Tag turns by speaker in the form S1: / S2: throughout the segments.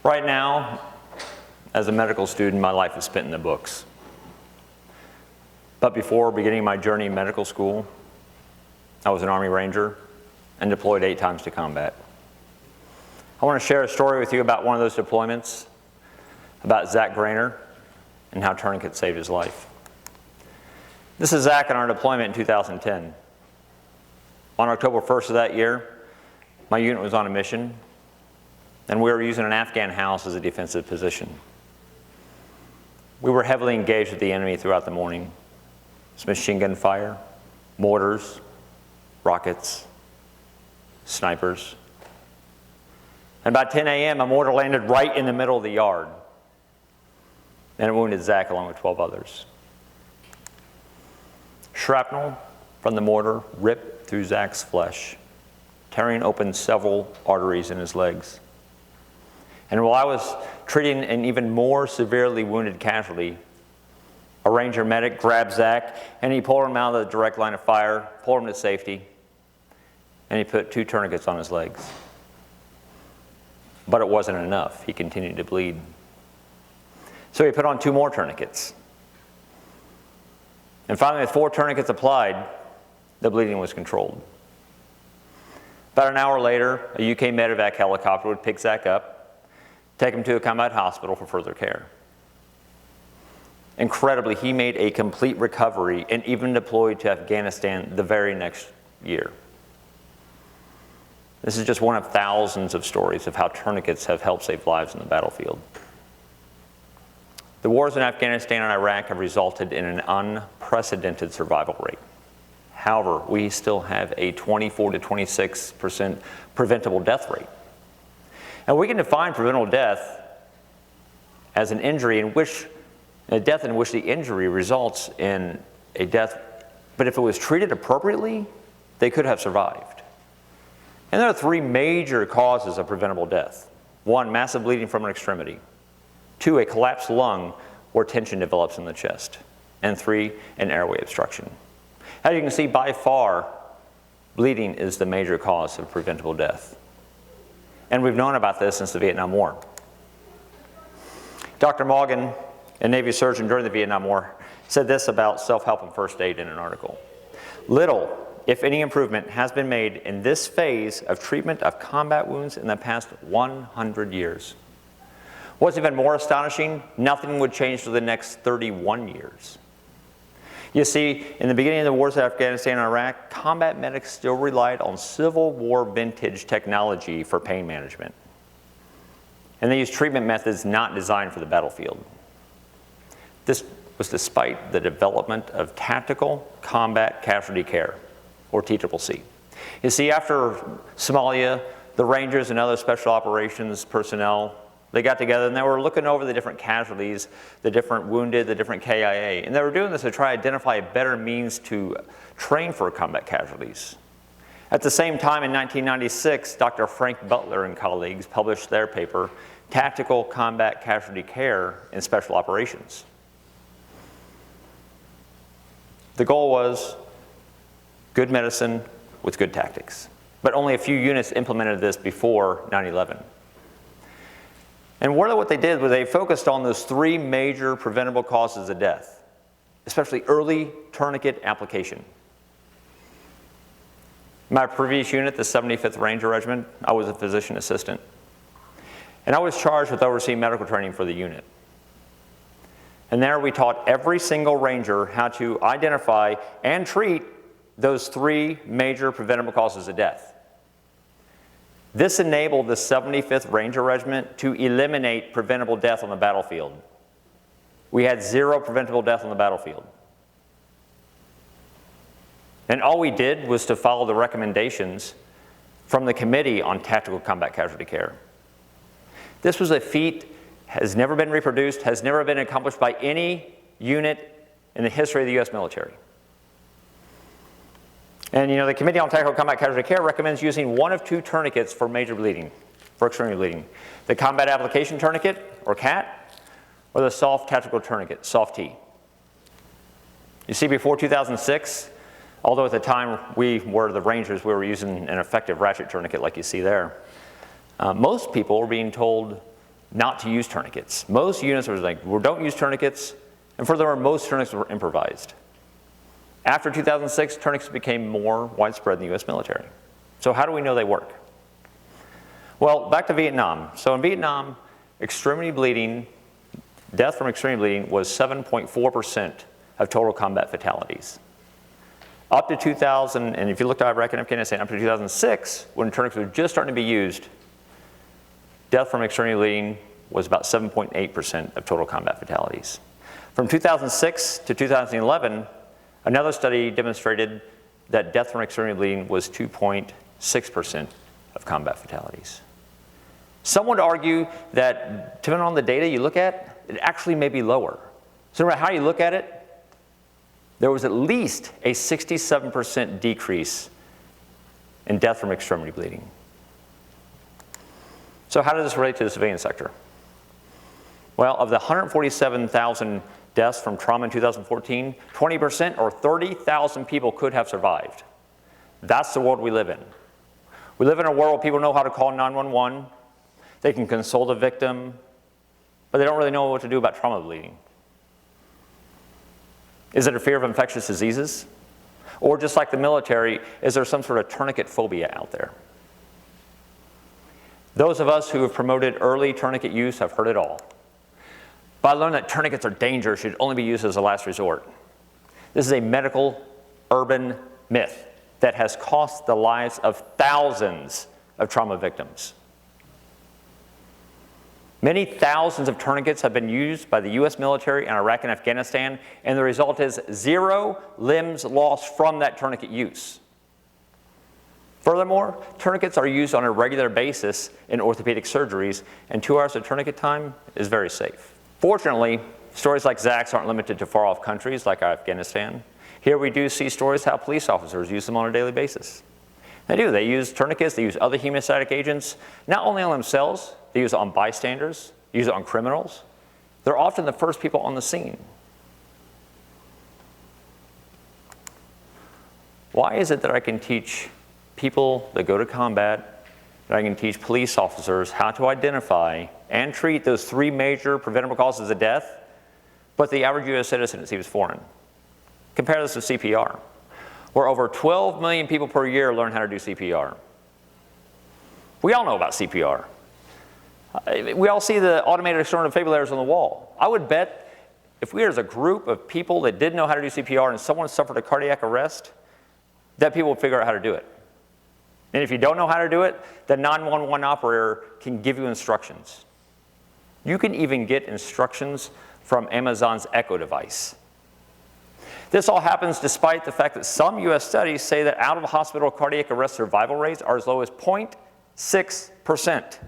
S1: Right now, as a medical student, my life is spent in the books. But before beginning my journey in medical school, I was an Army Ranger and deployed 8 times to combat. I want to share a story with you about one of those deployments, about Zach Grainer and how tourniquets saved his life. This is Zach on our deployment in 2010. On October 1st of that year, my unit was on a mission, and we were using an Afghan house as a defensive position. We were heavily engaged with the enemy throughout the morning. It's machine gun fire, mortars, rockets, snipers. And by 10 a.m., a mortar landed right in the middle of the yard, and it wounded Zach along with 12 others. Shrapnel from the mortar ripped through Zach's flesh, tearing open several arteries in his legs. And while I was treating an even more severely wounded casualty, a Ranger medic grabbed Zach and he pulled him out of the direct line of fire, pulled him to safety, and he put 2 tourniquets on his legs. But it wasn't enough. He continued to bleed. So he put on 2 more tourniquets. And finally, with 4 tourniquets applied, the bleeding was controlled. About an hour later, a UK medevac helicopter would pick Zach up, take him to a combat hospital for further care. Incredibly, he made a complete recovery and even deployed to Afghanistan the very next year. This is just one of thousands of stories of how tourniquets have helped save lives on the battlefield. The wars in Afghanistan and Iraq have resulted in an unprecedented survival rate. However, we still have a 24 to 26% preventable death rate. And we can define preventable death as an injury in which a death in which the injury results in a death, but if it was treated appropriately, they could have survived. And there are 3 major causes of preventable death. 1, massive bleeding from an extremity. 2, a collapsed lung where tension develops in the chest. And 3, an airway obstruction. As you can see, by far, bleeding is the major cause of preventable death. And we've known about this since the Vietnam War. Dr. Morgan, a Navy surgeon during the Vietnam War, said this about self-help and first aid in an article. Little, if any, improvement has been made in this phase of treatment of combat wounds in the past 100 years. What's even more astonishing, nothing would change for the next 31 years. You see, in the beginning of the wars in Afghanistan and Iraq, combat medics still relied on Civil War vintage technology for pain management. And they used treatment methods not designed for the battlefield. This was despite the development of tactical combat casualty care, or TEDxTAMU. You see, after Somalia, the Rangers and other special operations personnel, they got together and they were looking over the different casualties, the different wounded, the different KIA. And they were doing this to try to identify a better means to train for combat casualties. At the same time, in 1996, Dr. Frank Butler and colleagues published their paper, Tactical Combat Casualty Care in Special Operations. The goal was good medicine with good tactics. But only a few units implemented this before 9/11. And what they did was they focused on those 3 major preventable causes of death, especially early tourniquet application. My previous unit, the 75th Ranger Regiment, I was a physician assistant. And I was charged with overseeing medical training for the unit. And there we taught every single Ranger how to identify and treat those 3 major preventable causes of death. This enabled the 75th Ranger Regiment to eliminate preventable death on the battlefield. We had 0 preventable death on the battlefield. And all we did was to follow the recommendations from the Committee on Tactical Combat Casualty Care. This was a feat has never been reproduced, has never been accomplished by any unit in the history of the U.S. military. And you know, the Committee on Tactical Combat Casualty Care recommends using 1 of 2 tourniquets for major bleeding, for extremity bleeding. The Combat Application Tourniquet, or CAT, or the Soft Tactical Tourniquet, Soft T. You see, before 2006, although at the time we were the Rangers, we were using an effective ratchet tourniquet like you see there, most people were being told not to use tourniquets. Most units were like, well, don't use tourniquets, and furthermore, most tourniquets were improvised. After 2006, tourniquets became more widespread in the US military. So how do we know they work? Well, back to Vietnam. So in Vietnam, extremity bleeding, death from extremity bleeding was 7.4% of total combat fatalities. Up to 2000, and if you looked at Iraq and Afghanistan, up to 2006, when tourniquets were just starting to be used, death from extremity bleeding was about 7.8% of total combat fatalities. From 2006 to 2011, another study demonstrated that death from extremity bleeding was 2.6% of combat fatalities. Some would argue that, depending on the data you look at, it actually may be lower. So no matter how you look at it, there was at least a 67% decrease in death from extremity bleeding. So how does this relate to the civilian sector? Well, of the 147,000 deaths from trauma in 2014, 20% or 30,000 people could have survived. That's the world we live in. We live in a world where people know how to call 911. They can console the victim, but they don't really know what to do about trauma bleeding. Is it a fear of infectious diseases? Or just like the military, is there some sort of tourniquet phobia out there? Those of us who have promoted early tourniquet use have heard it all. But I learned that tourniquets are dangerous, should only be used as a last resort. This is a medical urban myth that has cost the lives of thousands of trauma victims. Many thousands of tourniquets have been used by the US military in Iraq and Afghanistan, and the result is 0 limbs lost from that tourniquet use. Furthermore, tourniquets are used on a regular basis in orthopedic surgeries, and 2 hours of tourniquet time is very safe. Fortunately, stories like Zach's aren't limited to far-off countries like Afghanistan. Here we do see stories how police officers use them on a daily basis. They do. They use tourniquets, they use other hemostatic agents, not only on themselves, they use it on bystanders, they use it on criminals. They're often the first people on the scene. Why is it that I can teach people that go to combat, that I can teach police officers how to identify and treat those 3 major preventable causes of death, but the average US citizen is even foreign? Compare this to CPR, where over 12 million people per year learn how to do CPR. We all know about CPR. We all see the automated external defibrillators on the wall. I would bet if we were as a group of people that didn't know how to do CPR and someone suffered a cardiac arrest, that people would figure out how to do it. And if you don't know how to do it, the 911 operator can give you instructions. You can even get instructions from Amazon's Echo device. This all happens despite the fact that some US studies say that out-of-hospital cardiac arrest survival rates are as low as 0.6%.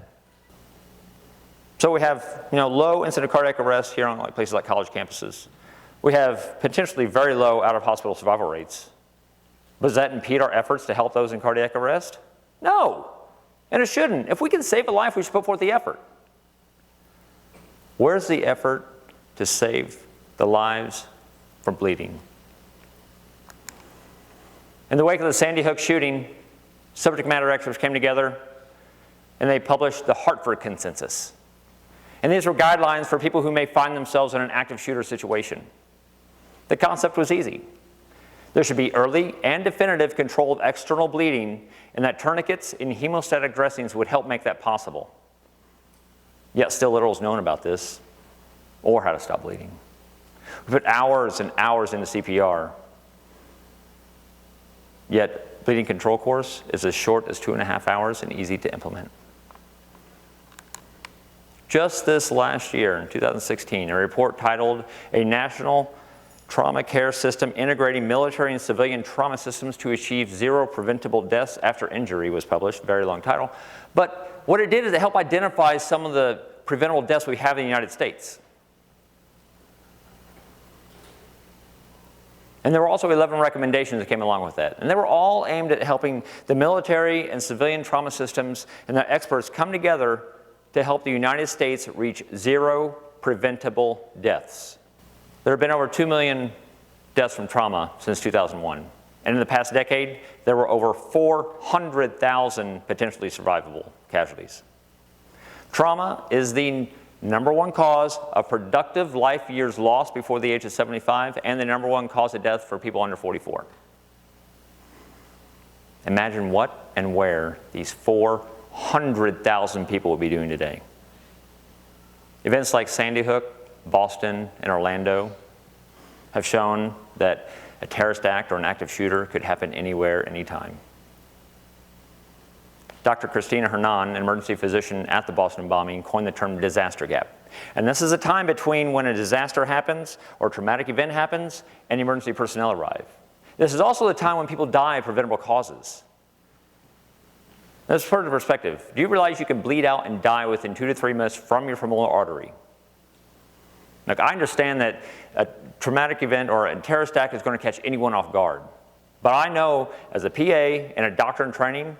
S1: So we have low incident cardiac arrest here on places like college campuses. We have potentially very low out-of-hospital survival rates. But does that impede our efforts to help those in cardiac arrest? No, and it shouldn't. If we can save a life, we should put forth the effort. Where's the effort to save the lives from bleeding? In the wake of the Sandy Hook shooting, subject matter experts came together and they published the Hartford Consensus. And these were guidelines for people who may find themselves in an active shooter situation. The concept was easy. There should be early and definitive control of external bleeding, and that tourniquets and hemostatic dressings would help make that possible. Yet still little is known about this or how to stop bleeding. We put hours and hours into CPR, yet bleeding control course is as short as 2.5 hours and easy to implement. Just this last year, in 2016, a report titled "A National Trauma Care System Integrating Military and Civilian Trauma Systems to Achieve Zero Preventable Deaths After Injury" was published. Very long title. But what it did is it helped identify some of the preventable deaths we have in the United States. And there were also 11 recommendations that came along with that. And they were all aimed at helping the military and civilian trauma systems and their experts come together to help the United States reach zero preventable deaths. There have been over 2 million deaths from trauma since 2001. And in the past decade, there were over 400,000 potentially survivable casualties. Trauma is the #1 cause of productive life years lost before the age of 75 and the #1 cause of death for people under 44. Imagine what and where these 400,000 people will be doing today. Events like Sandy Hook, Boston, and Orlando have shown that a terrorist act or an active shooter could happen anywhere, anytime. Dr. Christina Hernan, an emergency physician at the Boston bombing, coined the term disaster gap. And this is a time between when a disaster happens or a traumatic event happens and emergency personnel arrive. This is also the time when people die of preventable causes. Let's put it in perspective. Do you realize you can bleed out and die within 2 to 3 minutes from your femoral artery? Look, I understand that a traumatic event or a terrorist act is going to catch anyone off guard. But I know as a PA and a doctor in training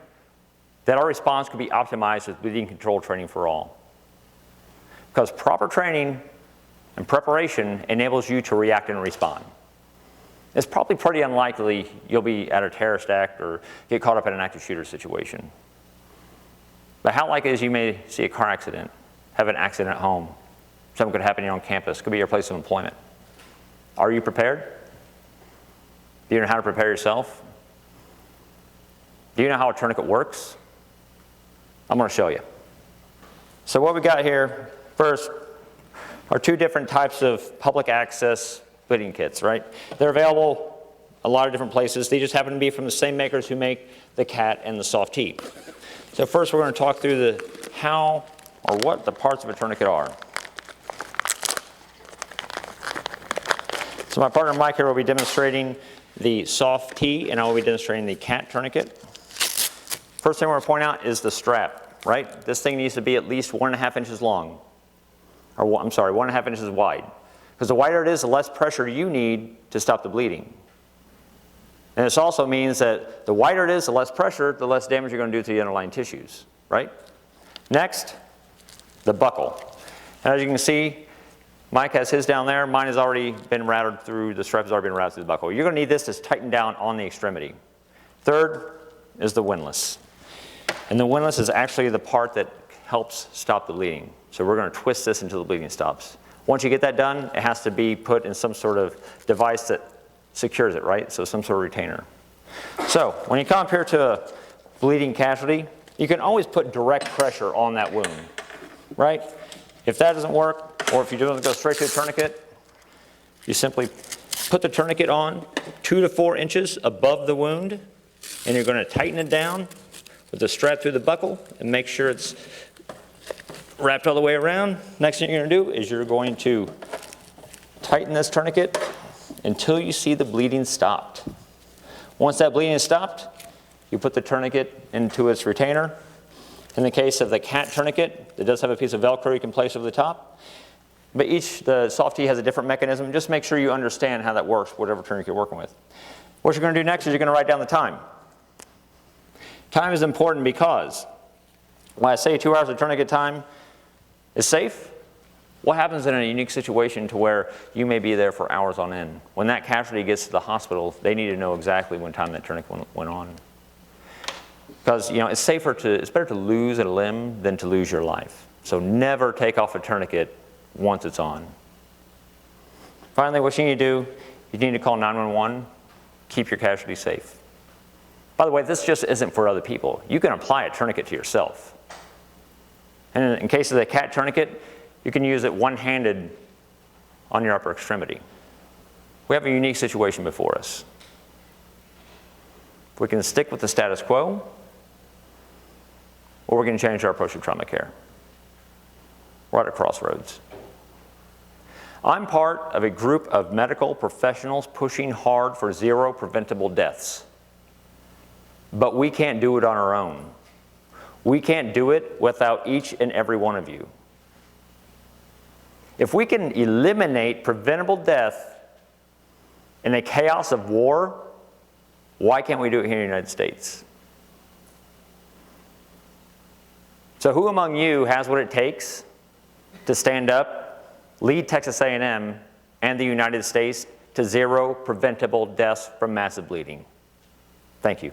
S1: that our response could be optimized with bleeding control training for all. Because proper training and preparation enables you to react and respond. It's probably pretty unlikely you'll be at a terrorist act or get caught up in an active shooter situation. But how likely is you may see a car accident, have an accident at home, something could happen to you on campus, could be your place of employment. Are you prepared? Do you know how to prepare yourself? Do you know how a tourniquet works? I'm going to show you. So what we got here, first, are 2 different types of public access bleeding kits, right? They're available a lot of different places. They just happen to be from the same makers who make the CAT and the Soft T. So first we're going to talk through the how or what the parts of a tourniquet are. So my partner Mike here will be demonstrating the Soft T and I will be demonstrating the CAT tourniquet. First thing we're going to point out is the strap, right? This thing needs to be at least 1.5 inches long. Or I'm sorry, 1.5 inches wide. Because the wider it is, the less pressure you need to stop the bleeding. And this also means that the wider it is, the less pressure, the less damage you're going to do to the underlying tissues, right? Next, the buckle. And as you can see, Mike has his down there. Mine has already been routed through, the strap has already been routed through the buckle. You're going to need this to tighten down on the extremity. Third is the windlass. And the windlass is actually the part that helps stop the bleeding. So we're going to twist this until the bleeding stops. Once you get that done, it has to be put in some sort of device that secures it, right? So some sort of retainer. So when you come up here to a bleeding casualty, you can always put direct pressure on that wound, right? If that doesn't work, or if you don't go straight to the tourniquet, you simply put the tourniquet on 2 to 4 inches above the wound, and you're going to tighten it down with the strap through the buckle and make sure it's wrapped all the way around. Next thing you're going to do is you're going to tighten this tourniquet until you see the bleeding stopped. Once that bleeding is stopped, you put the tourniquet into its retainer. In the case of the CAT tourniquet, it does have a piece of Velcro you can place over the top. But the Soft T has a different mechanism. Just make sure you understand how that works, whatever tourniquet you're working with. What you're going to do next is you're going to write down the time. Time is important because when I say 2 hours of tourniquet time is safe, what happens in a unique situation to where you may be there for hours on end? When that casualty gets to the hospital, they need to know exactly when time that tourniquet went on. Because it's better to lose a limb than to lose your life. So never take off a tourniquet once it's on. Finally, what you need to do, you need to call 911, keep your casualty safe. By the way, this just isn't for other people. You can apply a tourniquet to yourself. And in case of the CAT tourniquet, you can use it one-handed on your upper extremity. We have a unique situation before us. We can stick with the status quo, or we can change our approach to trauma care. We're at a crossroads. I'm part of a group of medical professionals pushing hard for 0 preventable deaths. But we can't do it on our own. We can't do it without each and every one of you. If we can eliminate preventable death in a chaos of war, why can't we do it here in the United States? So who among you has what it takes to stand up, lead Texas A&M and the United States to 0 preventable deaths from massive bleeding? Thank you.